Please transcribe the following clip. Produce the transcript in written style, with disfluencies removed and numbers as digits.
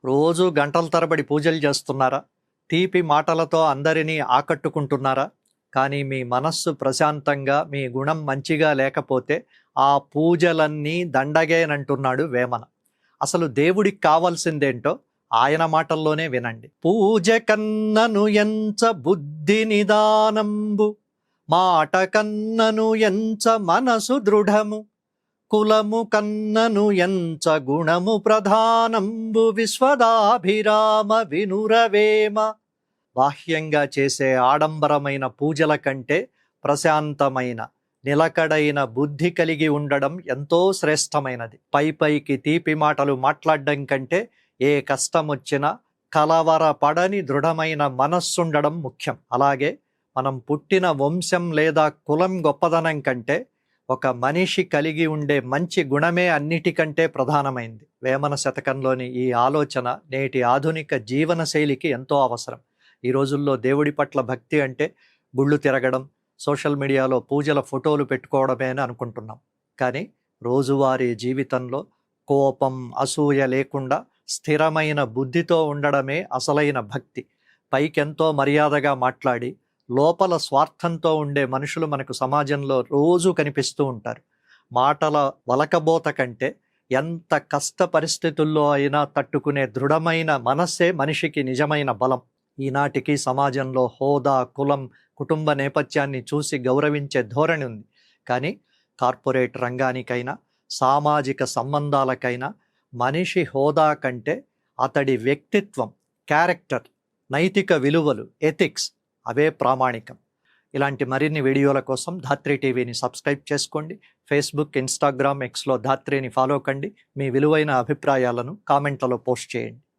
రోజు గంటల తరబడి పూజలు చేస్తున్నారా? తీపి మాటలతో అందరినీ ఆకట్టుకుంటున్నారా? కానీ మీ మనస్సు ప్రశాంతంగా, మీ గుణం మంచిగా లేకపోతే ఆ పూజలన్నీ దండగేనంటున్నాడు వేమన. అసలు దేవుడికి కావాల్సిందేంటో ఆయన మాటల్లోనే వినండి. పూజ కన్నను ఎంచ బుద్ధి నిదానంబు, మాట కన్నను ఎంచ మనసు దృఢము, కులము కన్నను ఎంచ గుణము ప్రధానంబు, విశ్వదాభిరామ వినురవేమ. బాహ్యంగా చేసే ఆడంబరమైన పూజల కంటే ప్రశాంతమైన, నిలకడైన బుద్ధి కలిగి ఉండడం ఎంతో శ్రేష్టమైనది. పైకి తీపి మాటలు మాట్లాడడం కంటే ఏ కష్టం వచ్చినా కలవరపడని దృఢమైన మనస్సుండడం ముఖ్యం. అలాగే మనం పుట్టిన వంశం లేదా కులం గొప్పదనం కంటే ఒక మనిషి కలిగి ఉండే మంచి గుణమే అన్నిటికంటే ప్రధానమైంది. వేమన శతకంలోని ఈ ఆలోచన నేటి ఆధునిక జీవన శైలికి ఎంతో అవసరం. ఈ రోజుల్లో దేవుడి పట్ల భక్తి అంటే గుళ్ళు తిరగడం, సోషల్ మీడియాలో పూజల ఫోటోలు పెట్టుకోవడమే అని అనుకుంటున్నాం. కానీ రోజువారీ జీవితంలో కోపం, అసూయ లేకుండా స్థిరమైన బుద్ధితో ఉండడమే అసలైన భక్తి. పైకెంతో మర్యాదగా మాట్లాడి లోపల స్వార్థంతో ఉండే మనుషులు మనకు సమాజంలో రోజు కనిపిస్తూ ఉంటారు. మాటల వలకబోత కంటే ఎంత కష్ట పరిస్థితుల్లో అయినా తట్టుకునే దృఢమైన మనస్సే మనిషికి నిజమైన బలం. ఈనాటికి సమాజంలో హోదా, కులం, కుటుంబ నేపథ్యాన్ని చూసి గౌరవించే ధోరణి ఉంది. కానీ కార్పొరేట్ రంగానికైనా, సామాజిక సంబంధాలకైనా మనిషి హోదా కంటే అతడి వ్యక్తిత్వం, క్యారెక్టర్, నైతిక విలువలు, ఎథిక్స్ అవే ప్రామాణికం. ఇలాంటి మరిన్ని వీడియోల కోసం ధాత్రి టీవీని సబ్స్క్రైబ్ చేసుకోండి. ఫేస్బుక్, ఇన్స్టాగ్రామ్, ఎక్స్లో ధాత్రిని ఫాలో కండి. మీ విలువైన అభిప్రాయాలను కామెంట్లలో పోస్ట్ చేయండి.